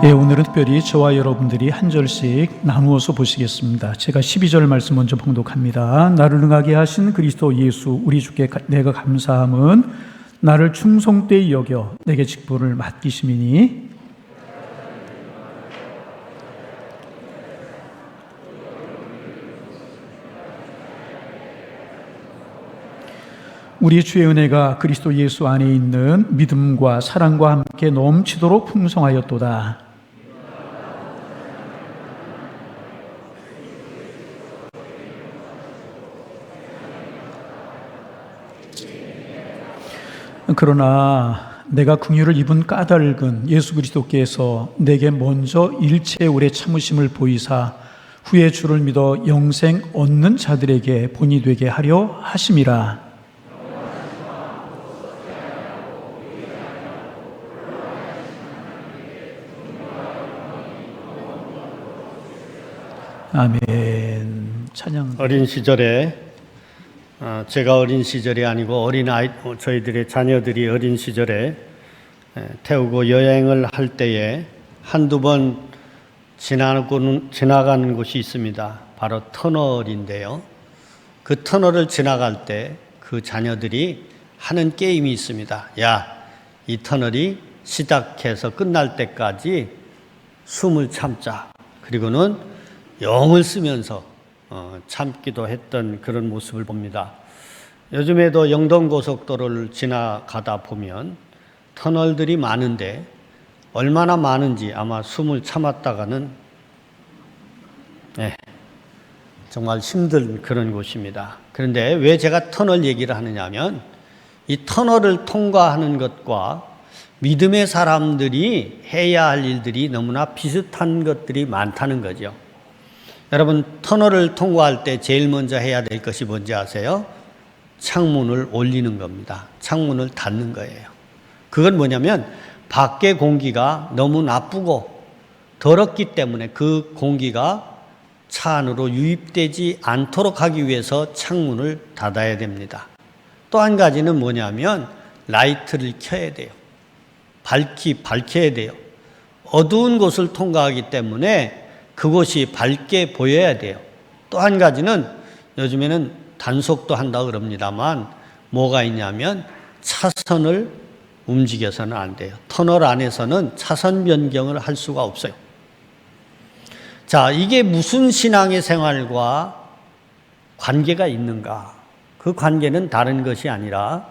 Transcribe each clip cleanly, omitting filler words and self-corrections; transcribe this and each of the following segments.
오늘은 특별히 저와 여러분들이 한 절씩 나누어서 보시겠습니다. 제가 12절 말씀 먼저 봉독합니다. 나를 능하게 하신 그리스도 예수 우리 주께 내가 감사함은 나를 충성되이 여겨 내게 직분을 맡기심이니 우리 주의 은혜가 그리스도 예수 안에 있는 믿음과 사랑과 함께 넘치도록 풍성하였도다. 그러나 내가 긍휼을 입은 까닭은 예수 그리스도께서 내게 먼저 일체 오래 참으심을 보이사 후에 주를 믿어 영생 얻는 자들에게 본이 되게 하려 하심이라. 아멘. 찬양. 어린 시절에 제가 어린 시절이 아니고 저희들의 자녀들이 어린 시절에 태우고 여행을 할 때에 한두 번 지나가는 곳이 있습니다. 바로 터널인데요. 그 터널을 지나갈 때 그 자녀들이 하는 게임이 있습니다. 야, 이 터널이 시작해서 끝날 때까지 숨을 참자. 그리고는 영을 쓰면서 참기도 했던 그런 모습을 봅니다. 요즘에도 영동고속도로를 지나가다 보면 터널들이 많은데 얼마나 많은지 아마 숨을 참았다가는 정말 힘든 그런 곳입니다. 그런데 왜 제가 터널 얘기를 하느냐 하면 이 터널을 통과하는 것과 믿음의 사람들이 해야 할 일들이 너무나 비슷한 것들이 많다는 거죠. 여러분, 터널을 통과할 때 제일 먼저 해야 될 것이 뭔지 아세요? 창문을 올리는 겁니다. 창문을 닫는 거예요. 그건 뭐냐면 밖의 공기가 너무 나쁘고 더럽기 때문에 그 공기가 차 안으로 유입되지 않도록 하기 위해서 창문을 닫아야 됩니다. 또 한 가지는 뭐냐면 라이트를 켜야 돼요. 밝혀야 돼요. 어두운 곳을 통과하기 때문에 그곳이 밝게 보여야 돼요. 또 한 가지는 요즘에는 단속도 한다고 그럽니다만 뭐가 있냐면 차선을 움직여서는 안 돼요. 터널 안에서는 차선 변경을 할 수가 없어요. 자, 이게 무슨 신앙의 생활과 관계가 있는가? 그 관계는 다른 것이 아니라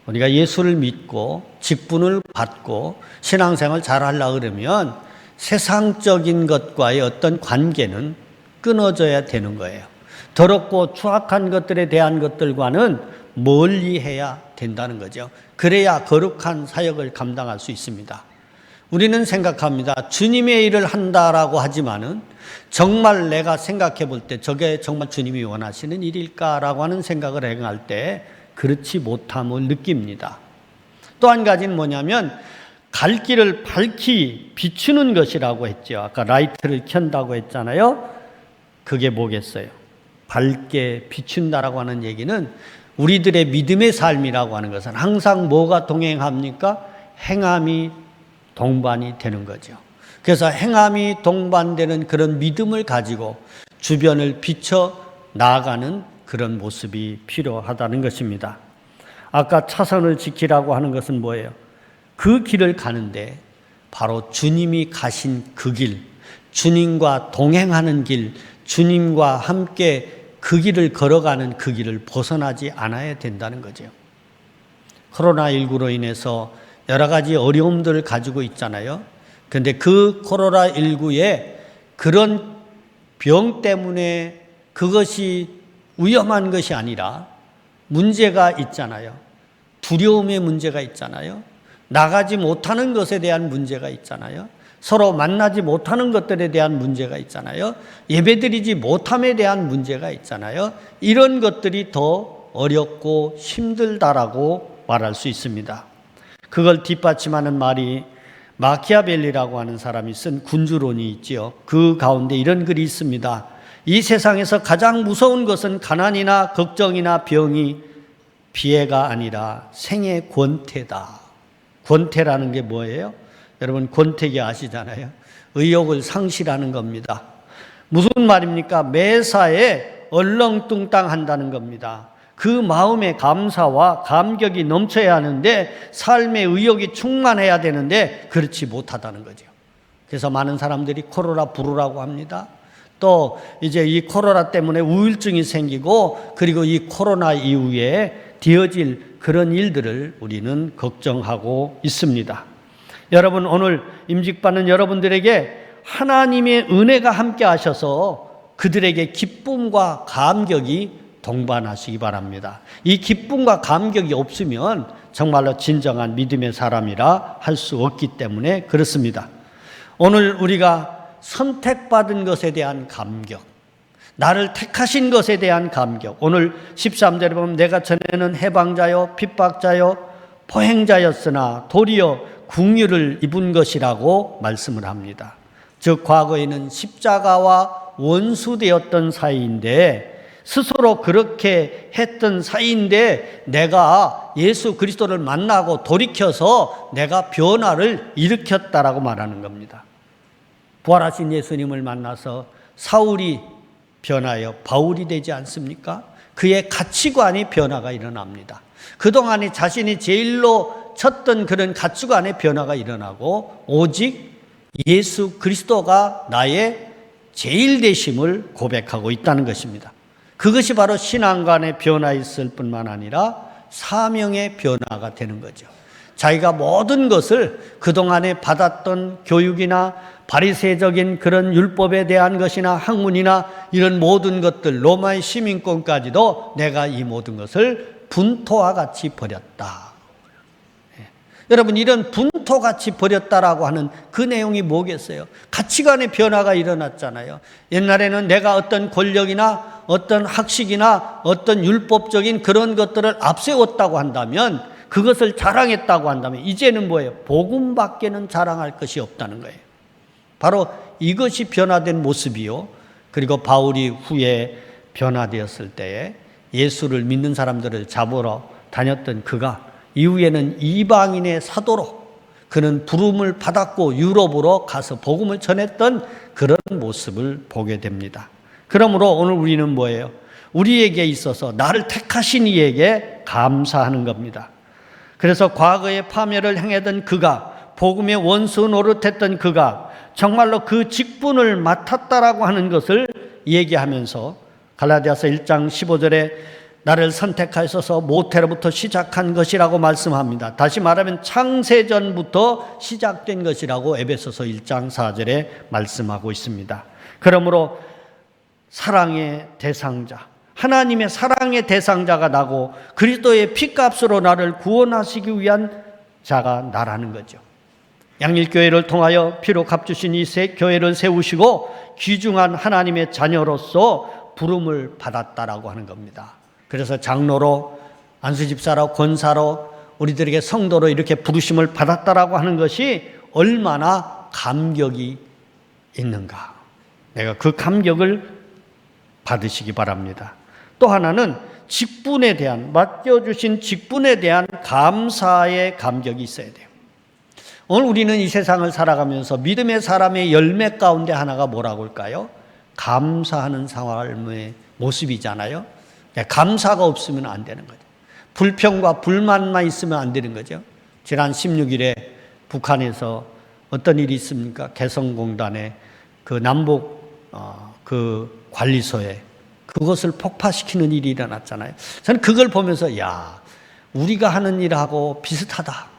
우리가 예수를 믿고 직분을 받고 신앙생활 잘 하려고 그러면 세상적인 것과의 어떤 관계는 끊어져야 되는 거예요. 더럽고 추악한 것들에 대한 것들과는 멀리해야 된다는 거죠. 그래야 거룩한 사역을 감당할 수 있습니다. 우리는 생각합니다. 주님의 일을 한다라고 하지만은 정말 내가 생각해 볼 때 저게 정말 주님이 원하시는 일일까라고 하는 생각을 행할 때 그렇지 못함을 느낍니다. 또 한 가지는 뭐냐면 갈 길을 밝히 비추는 것이라고 했죠. 아까 라이트를 켠다고 했잖아요. 그게 뭐겠어요? 밝게 비춘다라고 하는 얘기는 우리들의 믿음의 삶이라고 하는 것은 항상 뭐가 동행합니까? 행함이 동반이 되는 거죠. 그래서 행함이 동반되는 그런 믿음을 가지고 주변을 비춰 나아가는 그런 모습이 필요하다는 것입니다. 아까 차선을 지키라고 하는 것은 뭐예요? 그 길을 가는데 바로 주님이 가신 그 길, 주님과 동행하는 길, 주님과 함께 그 길을 걸어가는 그 길을 벗어나지 않아야 된다는 거죠. 코로나19로 인해서 여러 가지 어려움들을 가지고 있잖아요. 그런데 그 코로나19에 그런 병 때문에 그것이 위험한 것이 아니라 문제가 있잖아요. 두려움의 문제가 있잖아요. 나가지 못하는 것에 대한 문제가 있잖아요. 서로 만나지 못하는 것들에 대한 문제가 있잖아요. 예배드리지 못함에 대한 문제가 있잖아요. 이런 것들이 더 어렵고 힘들다라고 말할 수 있습니다. 그걸 뒷받침하는 말이 마키아벨리라고 하는 사람이 쓴 군주론이 있지요. 그 가운데 이런 글이 있습니다. 이 세상에서 가장 무서운 것은 가난이나 걱정이나 병이 피해가 아니라 생의 권태다. 권태라는 게 뭐예요? 여러분 권태기 아시잖아요. 의욕을 상실하는 겁니다. 무슨 말입니까? 매사에 얼렁뚱땅한다는 겁니다. 그 마음의 감사와 감격이 넘쳐야 하는데 삶의 의욕이 충만해야 되는데 그렇지 못하다는 거죠. 그래서 많은 사람들이 코로나 불우라고 합니다. 또 이제 이 코로나 때문에 우울증이 생기고 그리고 이 코로나 이후에 되어질 그런 일들을 우리는 걱정하고 있습니다. 여러분, 오늘 임직받는 여러분들에게 하나님의 은혜가 함께 하셔서 그들에게 기쁨과 감격이 동반하시기 바랍니다. 이 기쁨과 감격이 없으면 정말로 진정한 믿음의 사람이라 할 수 없기 때문에 그렇습니다. 오늘 우리가 선택받은 것에 대한 감격, 나를 택하신 것에 대한 감격. 오늘 13절에 보면 내가 전에는 해방자요 핍박자요 포행자였으나 도리어 긍휼을 입은 것이라고 말씀을 합니다. 즉 과거에는 십자가와 원수되었던 사이인데 스스로 그렇게 했던 사이인데 내가 예수 그리스도를 만나고 돌이켜서 내가 변화를 일으켰다라고 말하는 겁니다. 부활하신 예수님을 만나서 사울이 변하여 바울이 되지 않습니까? 그의 가치관의 변화가 일어납니다. 그동안에 자신이 제일로 쳤던 그런 가치관의 변화가 일어나고 오직 예수 그리스도가 나의 제일 되심을 고백하고 있다는 것입니다. 그것이 바로 신앙관의 변화였을 뿐만 아니라 사명의 변화가 되는 거죠. 자기가 모든 것을 그동안에 받았던 교육이나 바리새적인 그런 율법에 대한 것이나 학문이나 이런 모든 것들, 로마의 시민권까지도 내가 이 모든 것을 분토와 같이 버렸다. 여러분, 이런 분토같이 버렸다라고 하는 그 내용이 뭐겠어요? 가치관의 변화가 일어났잖아요. 옛날에는 내가 어떤 권력이나 어떤 학식이나 어떤 율법적인 그런 것들을 앞세웠다고 한다면, 그것을 자랑했다고 한다면 이제는 뭐예요? 복음밖에는 자랑할 것이 없다는 거예요. 바로 이것이 변화된 모습이요. 그리고 바울이 후에 변화되었을 때에 예수를 믿는 사람들을 잡으러 다녔던 그가 이후에는 이방인의 사도로 그는 부름을 받았고 유럽으로 가서 복음을 전했던 그런 모습을 보게 됩니다. 그러므로 오늘 우리는 뭐예요? 우리에게 있어서 나를 택하신 이에게 감사하는 겁니다. 그래서 과거에 파멸을 행하던 그가, 복음의 원수 노릇했던 그가 정말로 그 직분을 맡았다라고 하는 것을 얘기하면서 갈라디아서 1장 15절에 나를 선택하셔서 모태로부터 시작한 것이라고 말씀합니다. 다시 말하면 창세전부터 시작된 것이라고 에베소서 1장 4절에 말씀하고 있습니다. 그러므로 사랑의 대상자, 하나님의 사랑의 대상자가 나고 그리스도의 피값으로 나를 구원하시기 위한 자가 나라는 거죠. 양일교회를 통하여 피로 값주신 이 교회를 세우시고 귀중한 하나님의 자녀로서 부름을 받았다라고 하는 겁니다. 그래서 장로로, 안수집사로, 권사로, 우리들에게 성도로 이렇게 부르심을 받았다라고 하는 것이 얼마나 감격이 있는가. 내가 그 감격을 받으시기 바랍니다. 또 하나는 직분에 대한, 맡겨주신 직분에 대한 감사의 감격이 있어야 돼요. 오늘 우리는 이 세상을 살아가면서 믿음의 사람의 열매 가운데 하나가 뭐라고 할까요? 감사하는 삶의 모습이잖아요. 감사가 없으면 안 되는 거죠. 불평과 불만만 있으면 안 되는 거죠. 지난 16일에 북한에서 어떤 일이 있습니까? 개성공단에 그 남북 그 관리소에 그것을 폭파시키는 일이 일어났잖아요. 저는 그걸 보면서 야, 우리가 하는 일하고 비슷하다.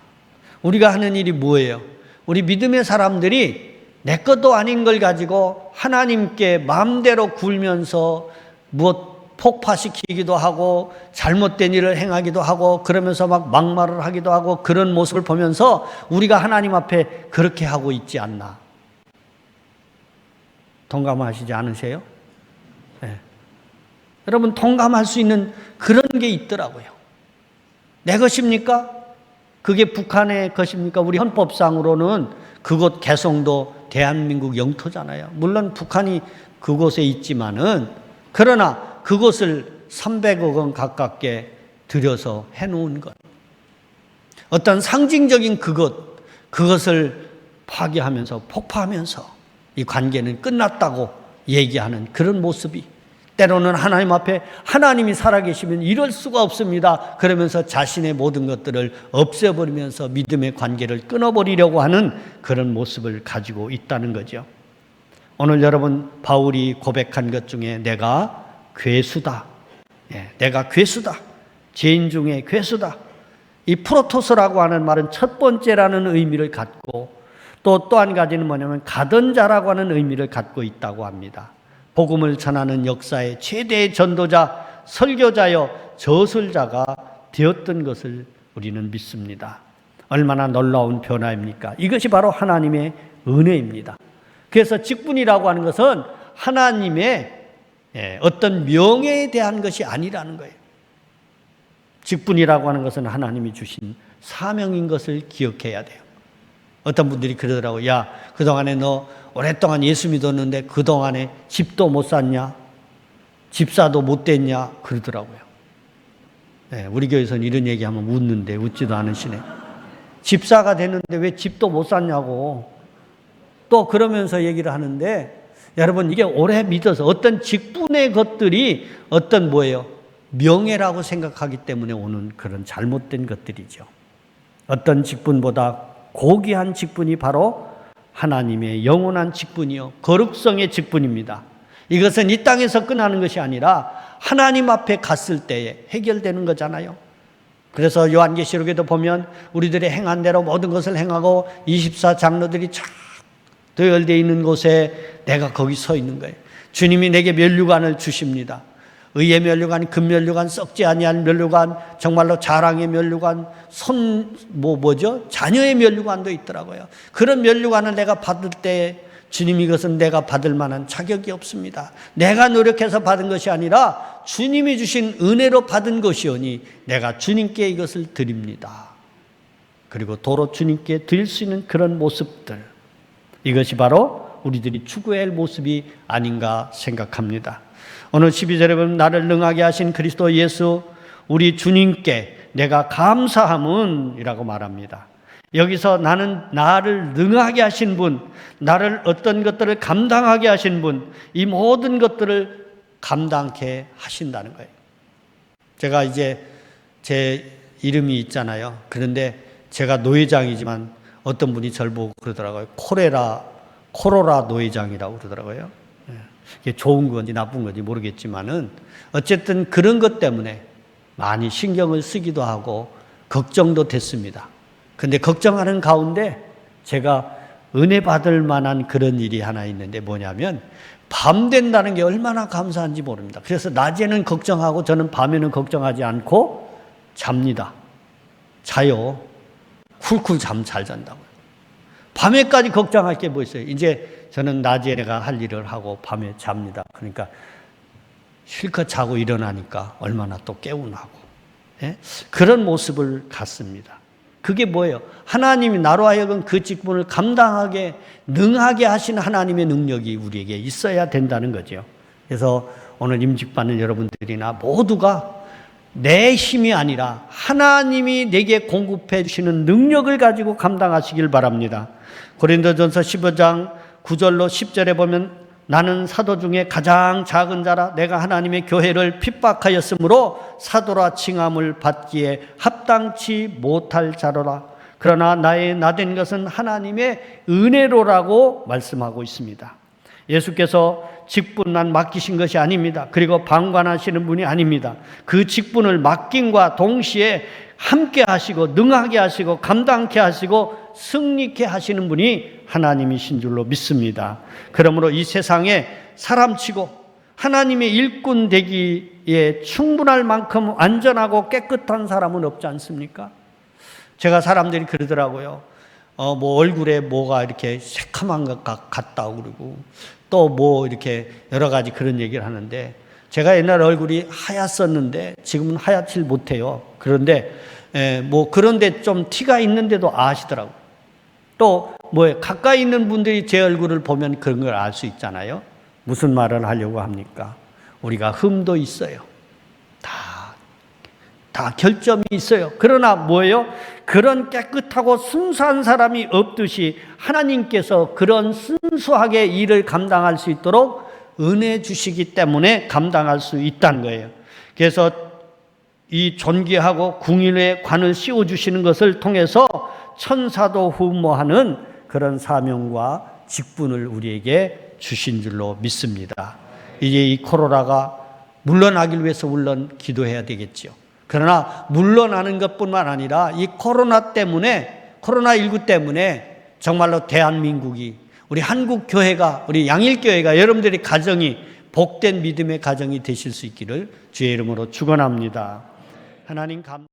우리가 하는 일이 뭐예요? 우리 믿음의 사람들이 내 것도 아닌 걸 가지고 하나님께 마음대로 굴면서 무엇 폭파시키기도 하고 잘못된 일을 행하기도 하고 그러면서 막 막말을 하기도 하고 그런 모습을 보면서 우리가 하나님 앞에 그렇게 하고 있지 않나. 동감하시지 않으세요? 네. 여러분, 동감할 수 있는 그런 게 있더라고요. 내 것입니까? 그게 북한의 것입니까? 우리 헌법상으로는 그곳 개성도 대한민국 영토잖아요. 물론 북한이 그곳에 있지만은, 그러나 그것을 300억 원 가깝게 들여서 해놓은 것, 어떤 상징적인 그것을 파괴하면서 폭파하면서 이 관계는 끝났다고 얘기하는 그런 모습이, 때로는 하나님 앞에 하나님이 살아계시면 이럴 수가 없습니다 그러면서 자신의 모든 것들을 없애버리면서 믿음의 관계를 끊어버리려고 하는 그런 모습을 가지고 있다는 거죠. 오늘 여러분, 바울이 고백한 것 중에 내가 괴수다, 내가 괴수다, 죄인 중에 괴수다, 이 프로토스라고 하는 말은 첫 번째라는 의미를 갖고 또 한 가지는 뭐냐면 가던 자라고 하는 의미를 갖고 있다고 합니다. 복음을 전하는 역사의 최대의 전도자, 설교자여 저술자가 되었던 것을 우리는 믿습니다. 얼마나 놀라운 변화입니까? 이것이 바로 하나님의 은혜입니다. 그래서 직분이라고 하는 것은 하나님의 어떤 명예에 대한 것이 아니라는 거예요. 직분이라고 하는 것은 하나님이 주신 사명인 것을 기억해야 돼요. 어떤 분들이 그러더라고요. 야, 그동안에 너 오랫동안 예수 믿었는데 그동안에 집도 못 샀냐? 집사도 못 됐냐? 그러더라고요. 우리 교회에서는 이런 얘기하면 웃는데 웃지도 않으시네. 집사가 됐는데 왜 집도 못 샀냐고 또 그러면서 얘기를 하는데, 여러분, 이게 오래 믿어서 어떤 직분의 것들이 어떤 뭐예요? 명예라고 생각하기 때문에 오는 그런 잘못된 것들이죠. 어떤 직분보다 고귀한 직분이 바로 하나님의 영원한 직분이요, 거룩성의 직분입니다. 이것은 이 땅에서 끝나는 것이 아니라 하나님 앞에 갔을 때에 해결되는 거잖아요. 그래서 요한계시록에도 보면 우리들의 행한 대로 모든 것을 행하고 24장로들이 쫙 도열되어 있는 곳에 내가 거기 서 있는 거예요. 주님이 내게 면류관을 주십니다. 의의 면류관, 금면류관, 썩지 아니한 면류관, 정말로 자랑의 면류관, 자녀의 면류관도 있더라고요. 그런 면류관을 내가 받을 때 주님이 이것은 내가 받을 만한 자격이 없습니다. 내가 노력해서 받은 것이 아니라 주님이 주신 은혜로 받은 것이오니 내가 주님께 이것을 드립니다. 그리고 도로 주님께 드릴 수 있는 그런 모습들, 이것이 바로 우리들이 추구해야 할 모습이 아닌가 생각합니다. 오늘 12절에 보면 나를 능하게 하신 그리스도 예수 우리 주님께 내가 감사함은 이라고 말합니다. 여기서 나를 능하게 하신 분, 나를 어떤 것들을 감당하게 하신 분, 이 모든 것들을 감당케 하신다는 거예요. 제가 이제 제 이름이 있잖아요. 그런데 제가 노회장이지만 어떤 분이 저를 보고 그러더라고요. 코로나 노회장이라고 그러더라고요. 이게 좋은 건지 나쁜 건지 모르겠지만은 어쨌든 그런 것 때문에 많이 신경을 쓰기도 하고 걱정도 됐습니다. 근데 걱정하는 가운데 제가 은혜 받을 만한 그런 일이 하나 있는데 뭐냐면 밤 된다는 게 얼마나 감사한지 모릅니다. 그래서 낮에는 걱정하고 저는 밤에는 걱정하지 않고 잡니다. 자요. 쿨쿨 잠 잘 잔다고요. 밤에까지 걱정할 게 뭐 있어요? 이제 저는 낮에 내가 할 일을 하고 밤에 잡니다. 그러니까 실컷 자고 일어나니까 얼마나 또 개운하고, 그런 모습을 갖습니다. 그게 뭐예요? 하나님이 나로 하여금 그 직분을 감당하게 능하게 하신 하나님의 능력이 우리에게 있어야 된다는 거죠. 그래서 오늘 임직받는 여러분들이나 모두가 내 힘이 아니라 하나님이 내게 공급해 주시는 능력을 가지고 감당하시길 바랍니다. 고린도전서 15장 9절로 10절에 보면 나는 사도 중에 가장 작은 자라 내가 하나님의 교회를 핍박하였으므로 사도라 칭함을 받기에 합당치 못할 자로라. 그러나 나의 나된 것은 하나님의 은혜로라고 말씀하고 있습니다. 예수께서 직분만 맡기신 것이 아닙니다. 그리고 방관하시는 분이 아닙니다. 그 직분을 맡김과 동시에 함께 하시고 능하게 하시고 감당케 하시고 승리케 하시는 분이 하나님이신 줄로 믿습니다. 그러므로 이 세상에 사람치고 하나님의 일꾼 되기에 충분할 만큼 안전하고 깨끗한 사람은 없지 않습니까? 제가 사람들이 그러더라고요. 뭐 얼굴에 뭐가 이렇게 새카만 것 같다고 그러고 또 뭐 이렇게 여러 가지 그런 얘기를 하는데 제가 옛날 얼굴이 하얗었는데 지금은 하얗질 못해요. 그런데 뭐 그런데 좀 티가 있는데도 아시더라고요. 또 뭐 가까이 있는 분들이 제 얼굴을 보면 그런 걸 알 수 있잖아요. 무슨 말을 하려고 합니까? 우리가 흠도 있어요. 다 다 결점이 있어요. 그러나 뭐예요? 그런 깨끗하고 순수한 사람이 없듯이 하나님께서 그런 순수하게 일을 감당할 수 있도록 은혜 주시기 때문에 감당할 수 있다는 거예요. 그래서 이 존귀하고 궁일의 관을 씌워주시는 것을 통해서 천사도 흠모하는 그런 사명과 직분을 우리에게 주신 줄로 믿습니다. 이제 이 코로나가 물러나길 위해서 물론 기도해야 되겠지요. 그러나 물러나는 것뿐만 아니라 이 코로나19 때문에 정말로 대한민국이, 우리 한국교회가, 우리 양일교회가, 여러분들의 가정이 복된 믿음의 가정이 되실 수 있기를 주의 이름으로 축원합니다. 하나님